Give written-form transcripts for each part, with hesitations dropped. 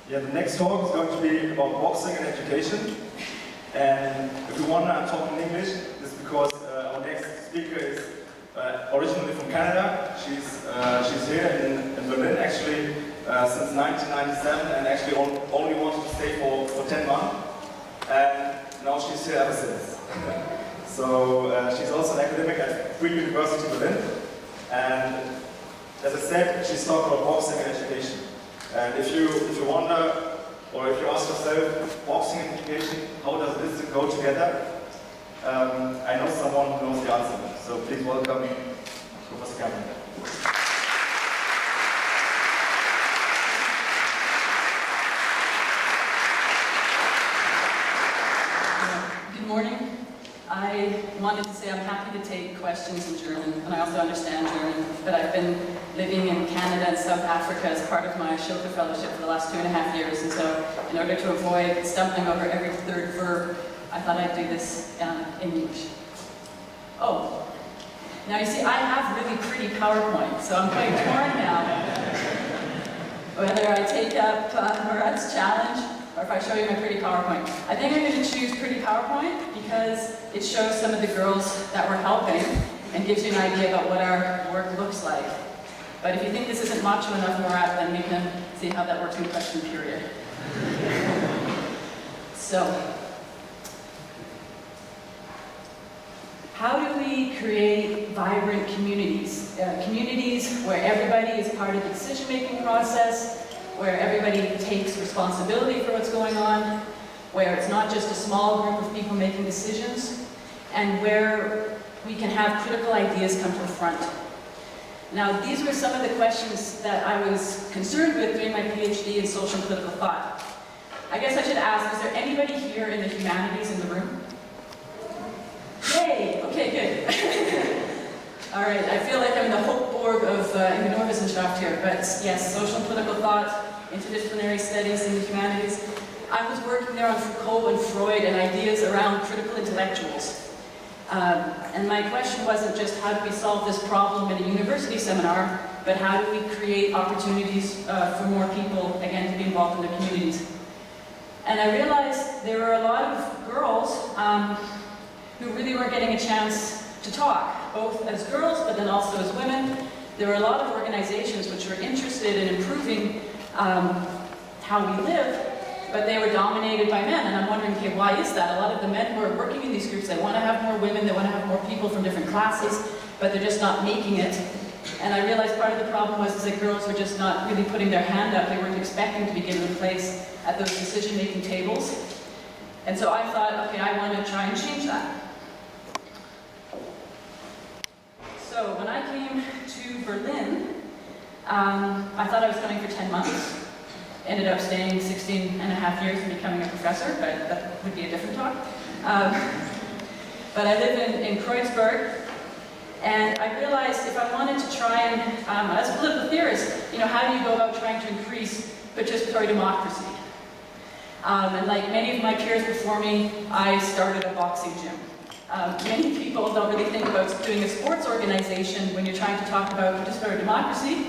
Yeah, the next talk is going to be about boxing and education. And if you wonder, I'm talking English. This is because our next speaker is originally from Canada. She's here in Berlin actually since 1997 and actually only wanted to stay for 10 months. And now she's here ever since. So she's also an academic at Free University Berlin. And as I said, she's talking about boxing and education. And if you wonder, or if you ask yourself, boxing and education, how does this go together? I know someone who knows the answer. So please welcome Professor Cameron. Good morning. I wanted to say I'm happy to take questions in German, and I also understand German, but I've been living in Canada and South Africa as part of my School Fellowship for the last 2.5 years, and so in order to avoid stumbling over every third verb, I thought I'd do this in English. Oh, now you see, I have really pretty PowerPoint, so I'm quite torn now whether I take up Murad's challenge or if I show you my pretty PowerPoint. I think I'm going to choose pretty PowerPoint because it shows some of the girls that we're helping and gives you an idea about what our work looks like. But if you think this isn't macho enough, Murad, then we can see how that works in question period. So, how do we create vibrant communities? Communities where everybody is part of the decision-making process, where everybody takes responsibility for what's going on, where it's not just a small group of people making decisions, and where we can have critical ideas come to the front. Now, these were some of the questions that I was concerned with doing my PhD in social and political thought. I guess I should ask, is there anybody here in the humanities in the room? Yay! Okay, good. All right, I feel like I'm in the Hochburg of Ingenieurwissenschaft here, but yes, social and political thought, interdisciplinary studies in the humanities. I was working there on Foucault and Freud and ideas around critical intellectuals. And my question wasn't just how do we solve this problem in a university seminar, but how do we create opportunities for more people, again, to be involved in their communities. And I realized there were a lot of girls who really weren't getting a chance to talk, both as girls, but then also as women. There were a lot of organizations which were interested in improving how we live, but they were dominated by men, and I'm wondering, okay, why is that? A lot of the men who are working in these groups, they want to have more women, they want to have more people from different classes, but they're just not making it. And I realized part of the problem was that girls were just not really putting their hand up. They weren't expecting to be given a place at those decision-making tables. And so I thought, okay, I want to try and change that. So when I came to Berlin, I thought I was coming for 10 months. Ended up staying 16.5 years and becoming a professor, but that would be a different talk. But I live in Kreuzberg, and I realized if I wanted to try and, as a political theorist, how do you go about trying to increase participatory democracy? And like many of my peers before me, I started a boxing gym. Many people don't really think about doing a sports organization when you're trying to talk about participatory democracy.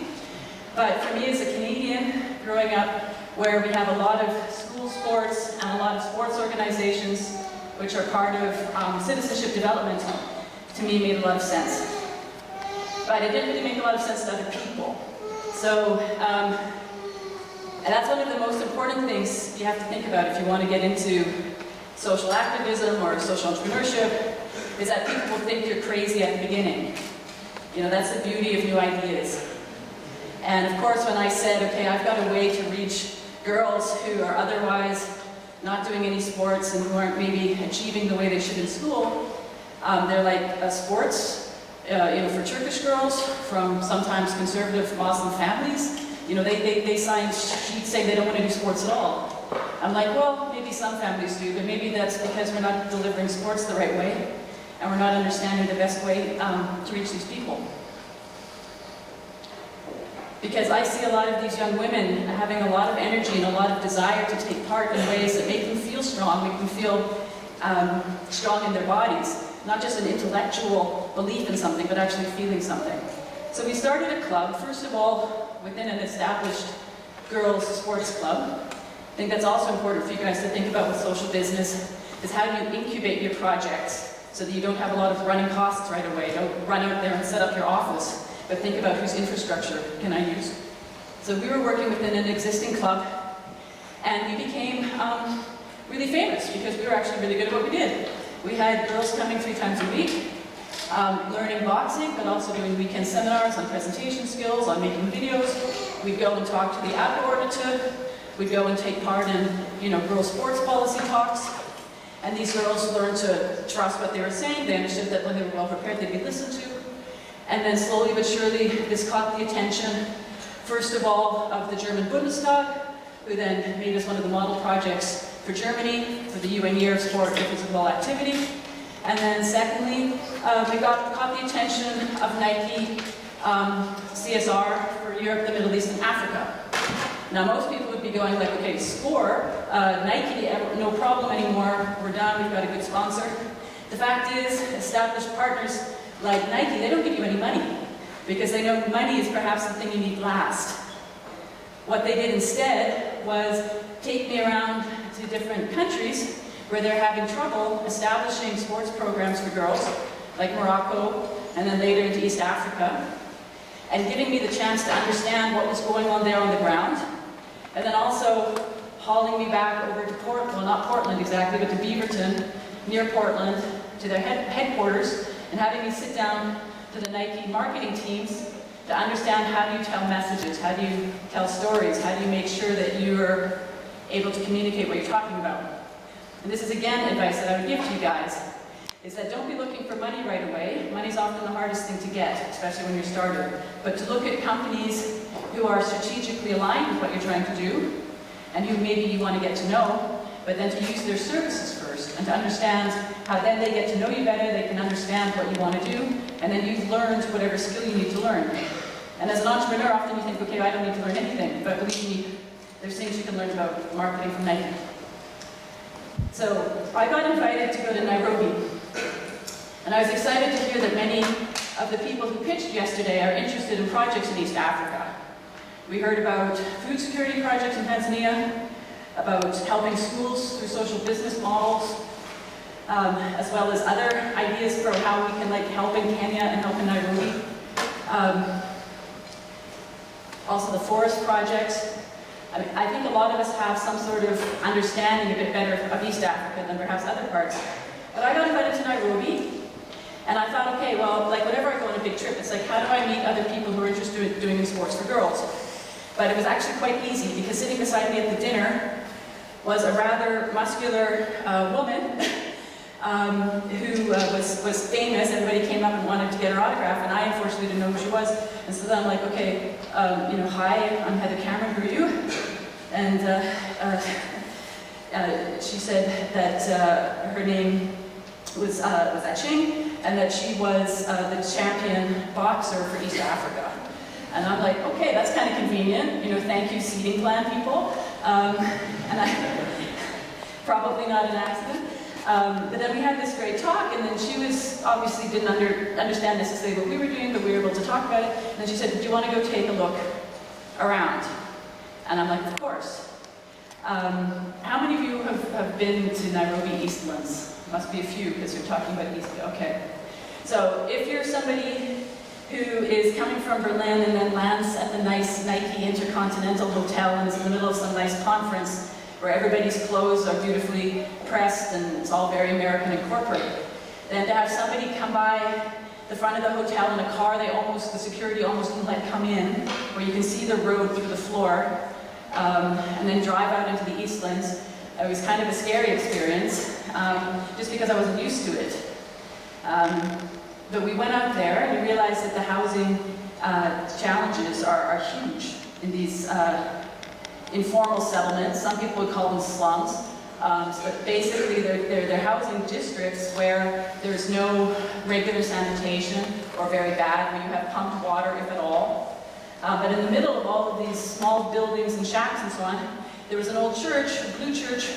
But for me as a Canadian, growing up where we have a lot of school sports and a lot of sports organizations which are part of citizenship development, to me made a lot of sense. But it didn't really make a lot of sense to other people. So, and that's one of the most important things you have to think about if you want to get into social activism or social entrepreneurship, is that people will think you're crazy at the beginning. That's the beauty of new ideas. And of course, when I said, okay, I've got a way to reach girls who are otherwise not doing any sports and who aren't maybe achieving the way they should in school, they're like sports, for Turkish girls from sometimes conservative Muslim families. They sign sheets saying they don't want to do sports at all. I'm like, well, maybe some families do, but maybe that's because we're not delivering sports the right way, and we're not understanding the best way to reach these people. Because I see a lot of these young women having a lot of energy and a lot of desire to take part in ways that make them feel strong, make them feel strong in their bodies. Not just an intellectual belief in something, but actually feeling something. So we started a club, first of all, within an established girls' sports club. I think that's also important for you guys to think about with social business, is how do you incubate your projects so that you don't have a lot of running costs right away. Don't run out there and set up your office, but think about whose infrastructure can I use. So we were working within an existing club, and we became really famous because we were actually really good at what we did. We had girls coming 3 times a week, learning boxing, but also doing weekend seminars on presentation skills, on making videos. We'd go and talk to the Abgeordnete. We'd go and take part in, girls' sports policy talks. And these girls learned to trust what they were saying. They understood that when they were well prepared, they'd be listened to. And then slowly but surely, this caught the attention, first of all, of the German Bundestag, who then made us one of the model projects for Germany, for the UN Year of Sport and Physical Activity. And then secondly, we caught the attention of Nike CSR for Europe, the Middle East, and Africa. Now most people would be going like, okay, score, Nike, no problem anymore, we're done, we've got a good sponsor. The fact is, established partners like Nike, they don't give you any money, because they know money is perhaps the thing you need last. What they did instead was take me around to different countries where they're having trouble establishing sports programs for girls, like Morocco, and then later into East Africa, and giving me the chance to understand what was going on there on the ground, and then also hauling me back over to Portland, well not Portland exactly, but to Beaverton, near Portland, to their headquarters, and having me sit down to the Nike marketing teams to understand how do you tell messages, how do you tell stories, how do you make sure that you're able to communicate what you're talking about. And this is again advice that I would give to you guys, is that don't be looking for money right away. Money's often the hardest thing to get, especially when you're started. But to look at companies who are strategically aligned with what you're trying to do, and who maybe you want to get to know, but then to use their services first, and to understand how then they get to know you better, they can understand what you want to do, and then you've learned whatever skill you need to learn. And as an entrepreneur, often you think, okay, I don't need to learn anything, but believe me, there's things you can learn about marketing from Nike. So I got invited to go to Nairobi, and I was excited to hear that many of the people who pitched yesterday are interested in projects in East Africa. We heard about food security projects in Tanzania, about helping schools through social business models, as well as other ideas for how we can help in Kenya and help in Nairobi. Also the forest project. I think a lot of us have some sort of understanding a bit better of East Africa than perhaps other parts. But I got invited to Nairobi, and I thought, okay, well, whenever I go on a big trip, it's how do I meet other people who are interested in doing sports for girls? But it was actually quite easy, because sitting beside me at the dinner was a rather muscular woman who was famous. Everybody came up and wanted to get her autograph, and I unfortunately didn't know who she was. And so then I'm like, okay, hi, I'm Heather Cameron, who are you? And she said that her name was Aching, and that she was the champion boxer for East Africa. And I'm like, okay, that's kind of convenient, thank you, seating plan people. And I, probably not an accident. But then we had this great talk, and then she was obviously didn't understand necessarily what we were doing, but we were able to talk about it. And then she said, do you want to go take a look around? And I'm like, of course. How many of you have been to Nairobi Eastlands? Must be a few, because you're talking about East. Okay. So if you're somebody who is coming from Berlin and then lands at the nice Nike Intercontinental Hotel and is in the middle of some nice conference where everybody's clothes are beautifully pressed and it's all very American and corporate, then to have somebody come by the front of the hotel in a car the security almost wouldn't let come in, where you can see the road through the floor, and then drive out into the Eastlands. It was kind of a scary experience, just because I wasn't used to it. But we went out there and we realized that the housing challenges are huge in these informal settlements. Some people would call them slums. But basically they're housing districts where there's no regular sanitation, or very bad, where you have pumped water, if at all. But in the middle of all of these small buildings and shacks and so on, there was an old church, a blue church,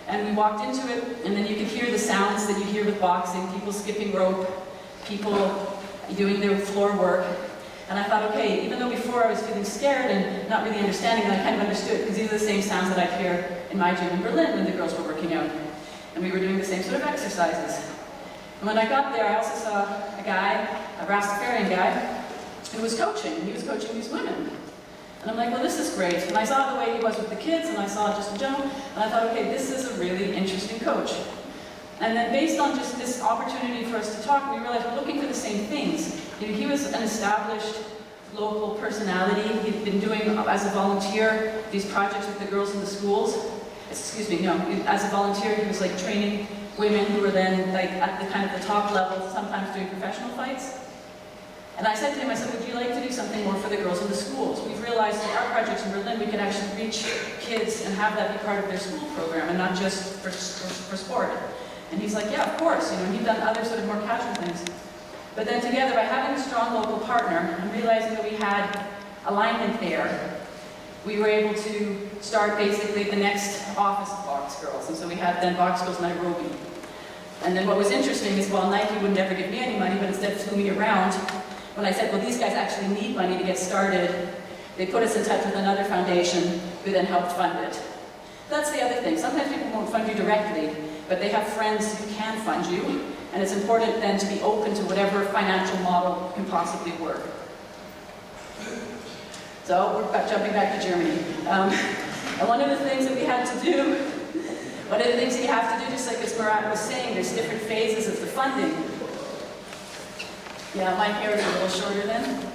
and we walked into it, and then you could hear the sounds that you hear with boxing, people skipping rope, people doing their floor work. And I thought, okay, even though before I was feeling scared and not really understanding, and I kind of understood, because these are the same sounds that I'd hear in my gym in Berlin when the girls were working out. And we were doing the same sort of exercises. And when I got there, I also saw a guy, a Rastafarian guy, who was coaching. He was coaching these women. And I'm like, well, this is great. And I saw the way he was with the kids, and I saw just in general, and I thought, okay, this is a really interesting coach. And then based on just this opportunity for us to talk, we realized we're looking for the same things. You know, he was an established local personality. He'd been doing, as a volunteer, these projects with the girls in the schools. Excuse me, no, as a volunteer, he was like training women who were then like at the kind of the top level, sometimes doing professional fights. And I said to him, I said, would you like to do something more for the girls in the schools? We've realized that our projects in Berlin, we can actually reach kids and have that be part of their school program and not just for sport. And he's like, yeah, of course, you know, and he'd done other sort of more casual things. But then together, by having a strong local partner and realizing that we had alignment there, we were able to start basically the next office of Boxgirls. And so we had then Boxgirls Nairobi. And then what was interesting is while Nike would never give me any money, but instead flew me around, when I said, well, these guys actually need money to get started, they put us in touch with another foundation who then helped fund it. That's the other thing. Sometimes people won't fund you directly, but they have friends who can fund you, and it's important then to be open to whatever financial model can possibly work. So we're jumping back to Germany. And one of the things that we had to do, one of the things that you have to do, just like as Murat was saying, there's different phases of the funding. Yeah, my hair is a little shorter then,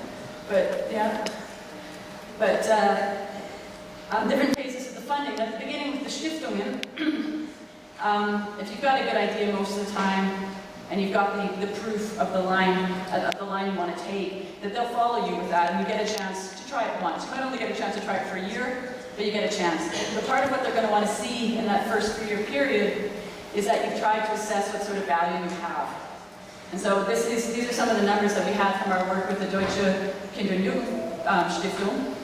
but yeah. But different phases of the funding. At the beginning with the Stiftungen, if you've got a good idea most of the time, and you've got the proof of the line you want to take, that they'll follow you with that, and you get a chance to try it once. You might only get a chance to try it for a year, but you get a chance. But part of what they're going to want to see in that first 3-year period is that you've tried to assess what sort of value you have. And so these are some of the numbers that we had from our work with the Deutsche Kinder- und Jugendstiftung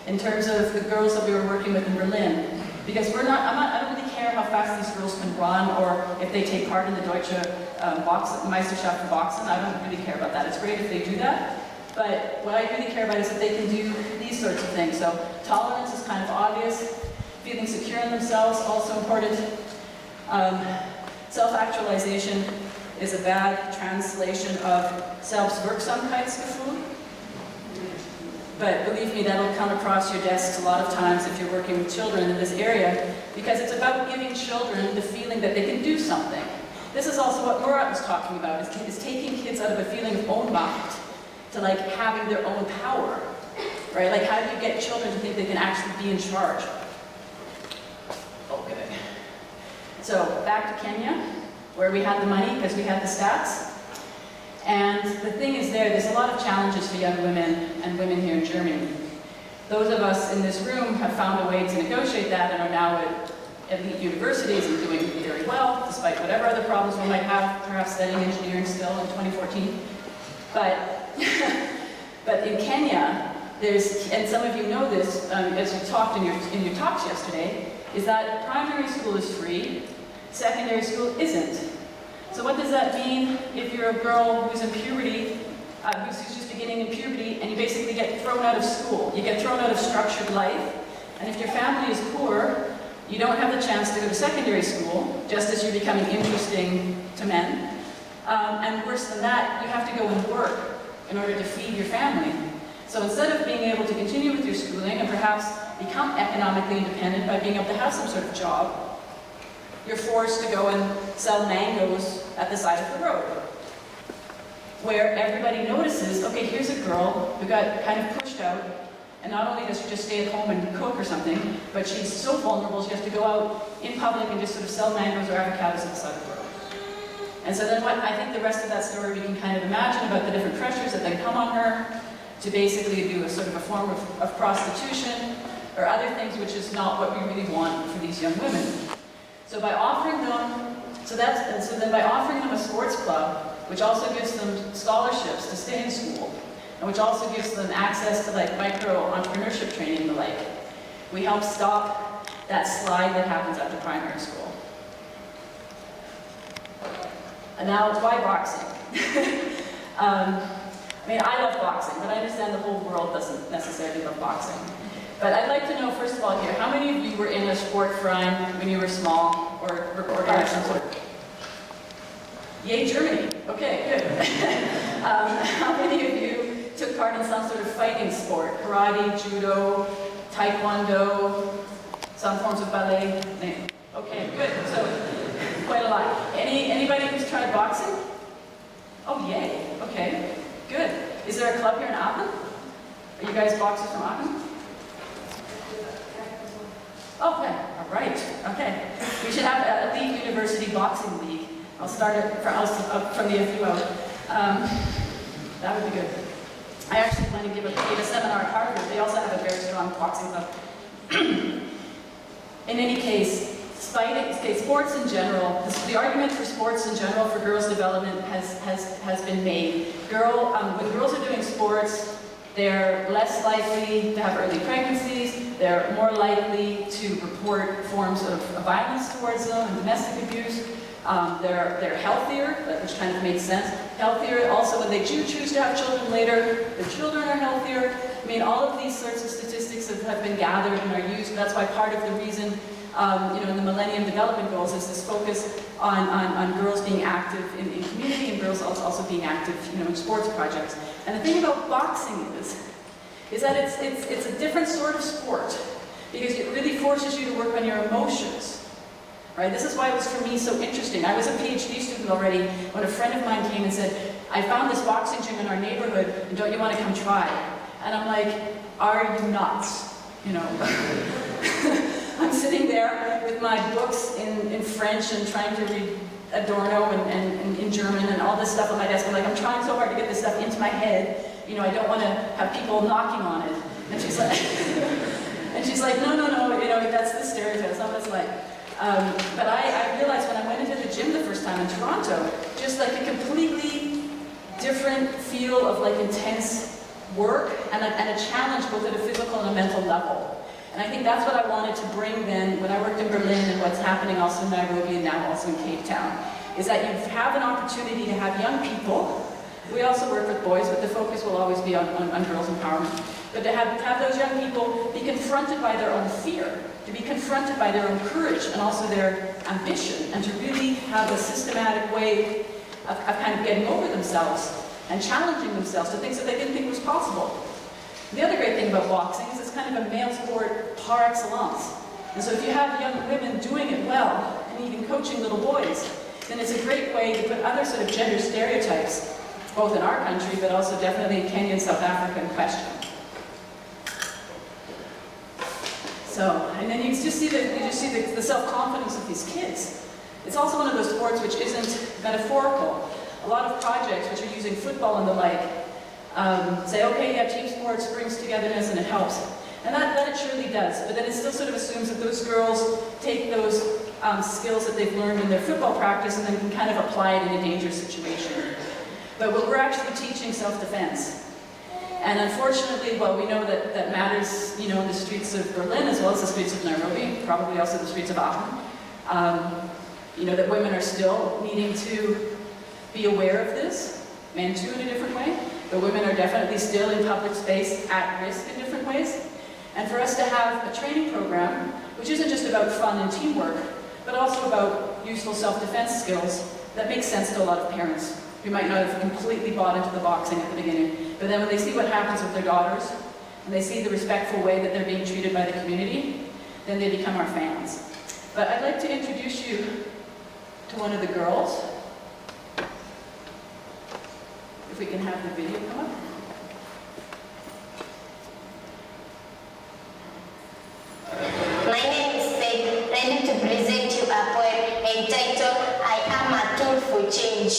in terms of the girls that we were working with in Berlin. Because I don't really care how fast these girls can run or if they take part in the Deutsche Meisterschaft for Boxen. I don't really care about that. It's great if they do that. But what I really care about is that they can do these sorts of things. So tolerance is kind of obvious. Feeling secure in themselves, also important. Self-actualization is a bad translation of Selbstwirksamkeitsgefühl. But believe me, that'll come across your desks a lot of times if you're working with children in this area, because it's about giving children the feeling that they can do something. This is also what Murat was talking about, is taking kids out of a feeling of Ohnmacht to like having their own power, right? Like how do you get children to think they can actually be in charge? Okay. So back to Kenya, where we had the money because we had the stats. And the thing is there's a lot of challenges for young women and women here in Germany. Those of us in this room have found a way to negotiate that and are now at elite universities and doing very well, despite whatever other problems we might have, perhaps studying engineering still in 2014. But in Kenya, and some of you know this, as you talked in your talks yesterday, is that primary school is free, secondary school isn't. So what does that mean if you're a girl who's in puberty, who's just beginning in puberty, and you basically get thrown out of school? You get thrown out of structured life, and if your family is poor, you don't have the chance to go to secondary school, just as you're becoming interesting to men. And worse than that, you have to go and work in order to feed your family. So instead of being able to continue with your schooling and perhaps become economically independent by being able to have some sort of job, you're forced to go and sell mangoes at the side of the road, where everybody notices, okay, here's a girl who got kind of pushed out, and not only does she just stay at home and cook or something, but she's so vulnerable she has to go out in public and just sort of sell mangoes or avocados at the side of the road. And so then I think the rest of that story we can kind of imagine about the different pressures that then come on her to basically do a sort of a form of prostitution or other things, which is not what we really want for these young women. So by offering them, by offering them a sports club, which also gives them scholarships to stay in school, and which also gives them access to like micro-entrepreneurship training and the like, we help stop that slide that happens after primary school. And now, why boxing? I mean, I love boxing, but I understand the whole world doesn't necessarily love boxing. But I'd like to know, first of all here, how many of you were in a Sportverein when you were small, or some sort? Yay, Germany. Okay, good. How many of you took part in some sort of fighting sport? Karate, judo, taekwondo, some forms of ballet? Okay, good. So, quite a lot. Anybody who's tried boxing? Oh, yay. Okay, good. Is there a club here in Aachen? Are you guys boxers from Aachen? Okay, all right, okay. We should have a league university boxing league. I'll start it from the FUO. That would be good. I actually plan to give a seminar at Harvard. They also have a very strong boxing club. In any case, sports in general, the argument for sports in general for girls' development has been made. When girls are doing sports, they're less likely to have early pregnancies, they're more likely to report forms of violence towards them and domestic abuse. They're healthier, which kind of makes sense. Healthier, also when they do choose to have children later, their children are healthier. I mean, all of these sorts of statistics have been gathered and are used. That's why part of the reason, in the Millennium Development Goals is this focus on girls being active in community and girls also being active, in sports projects. And the thing about boxing is that it's a different sort of sport because it really forces you to work on your emotions. Right? This is why it was for me so interesting. I was a PhD student already when a friend of mine came and said, I found this boxing gym in our neighborhood and don't you want to come try? And I'm like, are you nuts? I'm sitting there with my books in French and trying to read Adorno and in German and all this stuff on my desk. I'm like, I'm trying so hard to get this stuff into my head. I don't want to have people knocking on it. And she's like, no, that's the stereotype. That's not what it's like. But I realized when I went into the gym the first time in Toronto, just like a completely different feel of like intense work and a challenge both at a physical and a mental level. And I think that's what I wanted to bring then when I worked in Berlin and what's happening also in Nairobi and now also in Cape Town, is that you have an opportunity to have young people. We also work with boys, but the focus will always be on girls' empowerment. But to have those young people be confronted by their own fear, to be confronted by their own courage and also their ambition, and to really have a systematic way of kind of getting over themselves and challenging themselves to things that they didn't think was possible. The other great thing about boxing is it's kind of a male sport par excellence. And so if you have young women doing it well, and even coaching little boys, then it's a great way to put other sort of gender stereotypes, both in our country, but also definitely in Kenya and South Africa in question. So, and then you just see the self-confidence of these kids. It's also one of those sports which isn't metaphorical. A lot of projects which are using football and the like say, okay, yeah, team sports brings togetherness and it helps. And that it surely does, but then it still sort of assumes that those girls take those skills that they've learned in their football practice and then can kind of apply it in a dangerous situation. But we're actually teaching self-defense. And unfortunately, well, we know that matters, in the streets of Berlin as well as the streets of Nairobi, probably also the streets of Aachen. That women are still needing to be aware of this, men too in a different way, but women are definitely still in public space at risk in different ways. And for us to have a training program, which isn't just about fun and teamwork, but also about useful self-defense skills, that makes sense to a lot of parents who might not have completely bought into the boxing at the beginning. But then when they see what happens with their daughters, and they see the respectful way that they're being treated by the community, then they become our fans. But I'd like to introduce you to one of the girls. If we can have the video come up. My name is Faith, ready to present you a poem entitled I Am a Tool for Change.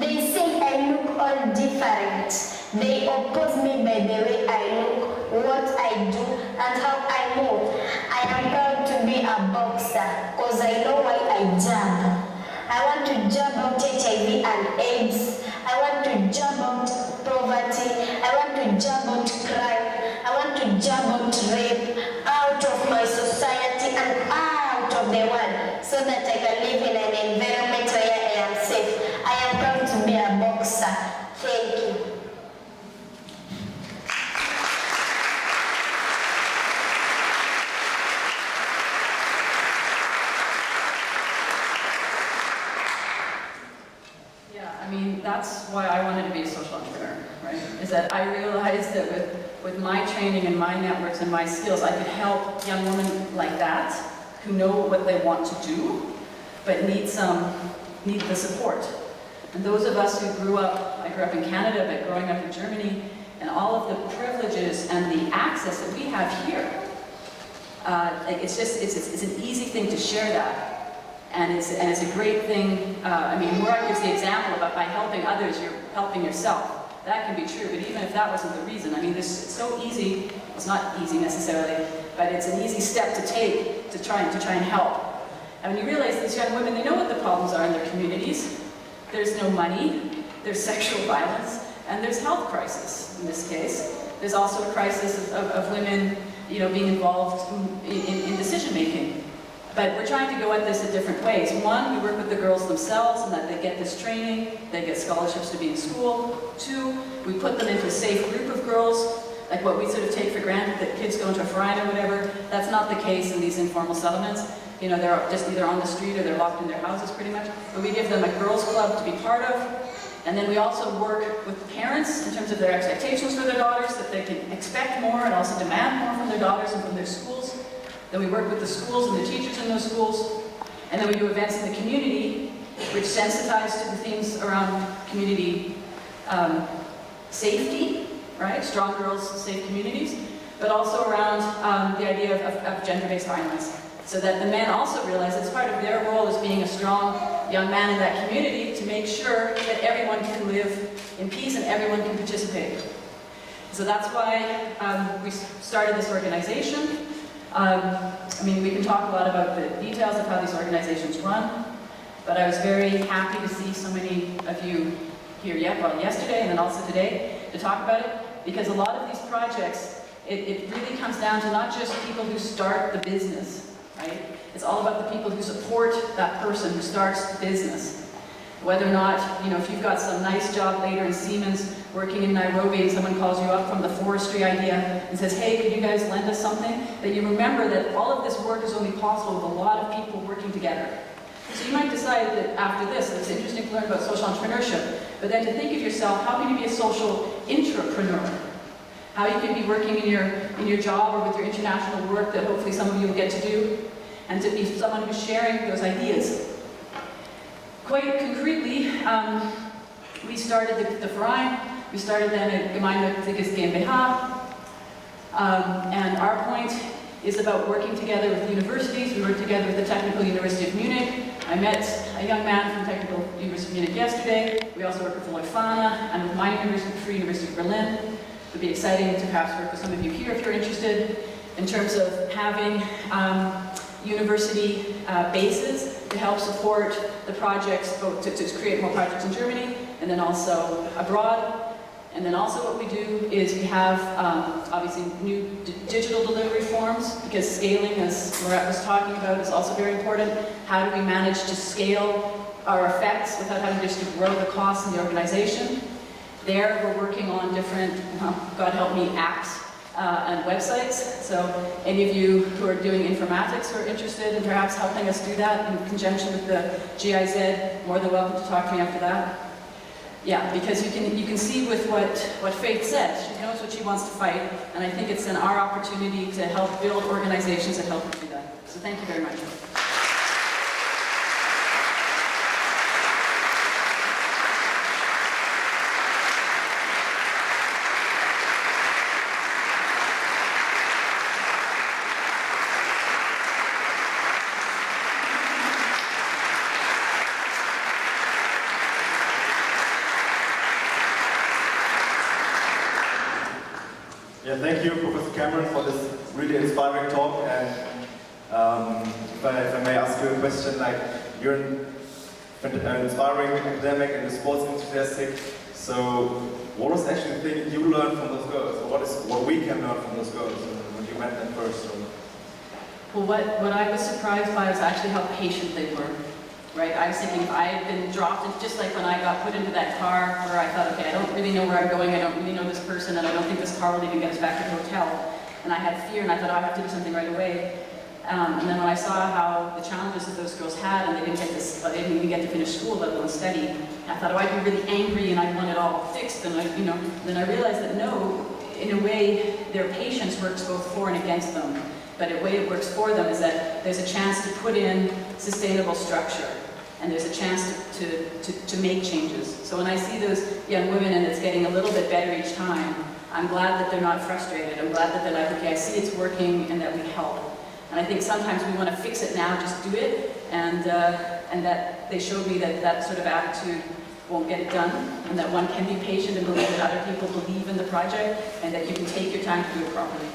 They say I look all different. They oppose me by the way I look, what I do, and how I move. I am proud to be a boxer, cause I know why I jab. I want to jab out HIV and AIDS. I want to jab out poverty. I want to jab out crime. I want to jab out rape out of my society and out of the world so that I can live in an environment where I am safe. I am proud to be a boxer. Thank you. that's why I wanted to be a social entrepreneur, right? Is that I realized that with my training and my networks and my skills, I could help young women like that who know what they want to do, but need the support. And those of us who grew up, I grew up in Canada, but growing up in Germany, and all of the privileges and the access that we have here, it's an easy thing to share that. And it's a great thing. I mean, Murat gives the example about by helping others, you're helping yourself. That can be true, but even if that wasn't the reason, I mean, it's so easy. It's not easy necessarily, but it's an easy step to take to try and help. And when you realize these young women, they know what the problems are in their communities. There's no money, there's sexual violence, and there's health crisis in this case. There's also a crisis of women, being involved in decision making. But we're trying to go at this in different ways. One, we work with the girls themselves and that they get this training, they get scholarships to be in school. Two, we put them into a safe group of girls, like what we sort of take for granted that kids go into a Frauen or whatever. That's not the case in these informal settlements. They're just either on the street or they're locked in their houses pretty much. But we give them a girls' club to be part of. And then we also work with parents in terms of their expectations for their daughters, that they can expect more and also demand more from their daughters and from their schools. Then we work with the schools and the teachers in those schools. And then we do events in the community, which sensitize to the themes around community safety, right? Strong girls, safe communities. But also around the idea of gender-based violence. So that the men also realize it's part of their role as being a strong young man in that community to make sure that everyone can live in peace and everyone can participate. So that's why we started this organization. I mean, we can talk a lot about the details of how these organizations run, but I was very happy to see so many of you here yesterday and then also today to talk about it, because a lot of these projects, it really comes down to not just people who start the business, right? It's all about the people who support that person who starts the business. Whether or not, if you've got some nice job later in Siemens, working in Nairobi, and someone calls you up from the forestry idea and says, hey, could you guys lend us something? That you remember that all of this work is only possible with a lot of people working together. So you might decide that after this, it's interesting to learn about social entrepreneurship, but then to think of yourself, how can you be a social intrapreneur? How you can be working in your job or with your international work that hopefully some of you will get to do, and to be someone who's sharing those ideas. Quite concretely, we started the Verein. We started then a gemeinnütziges GmbH, and our point is about working together with universities. We worked together with the Technical University of Munich. I met a young man from the Technical University of Munich yesterday. We also work with Leuphana and with my university, the Free University of Berlin. It would be exciting to perhaps work with some of you here if you're interested, in terms of having university bases to help support the projects, both to create more projects in Germany and then also abroad. And then also what we do is we have obviously new digital delivery forms, because scaling, as Murat was talking about, is also very important. How do we manage to scale our effects without having just to grow the costs in the organization? There we're working on different, God help me, apps and websites. So any of you who are doing informatics who are interested in perhaps helping us do that in conjunction with the GIZ, more than welcome to talk to me after that. Yeah, because you can see with what Faith said, she knows what she wants to fight, and I think it's in our opportunity to help build organizations that help her do that. So thank you very much. Yeah, thank you, Professor Cameron, for this really inspiring talk. And if I may ask you a question, like you're an inspiring academic and a sports enthusiastic. So, what was actually the thing you learned from those girls? Or what we can learn from those girls when you met them first? Well, what I was surprised by was actually how patient they were. Right? I was thinking if I had been dropped, just like when I got put into that car where I thought, okay, I don't really know where I'm going, I don't really know this person, and I don't think this car will even get us back to the hotel. And I had fear, and I thought, oh, I have to do something right away. And then when I saw how the challenges that those girls had, and they didn't even get to finish school, let alone study, I thought, oh, I'd be really angry and I'd want it all fixed. And then I realized that no, in a way, their patience works both for and against them. But the way it works for them is that there's a chance to put in sustainable structure, and there's a chance to make changes. So when I see those young women and it's getting a little bit better each time, I'm glad that they're not frustrated. I'm glad that they're like, okay, I see it's working and that we help. And I think sometimes we want to fix it now, just do it, and that they showed me that that sort of attitude won't get it done, and that one can be patient and believe that other people believe in the project, and that you can take your time to do it properly.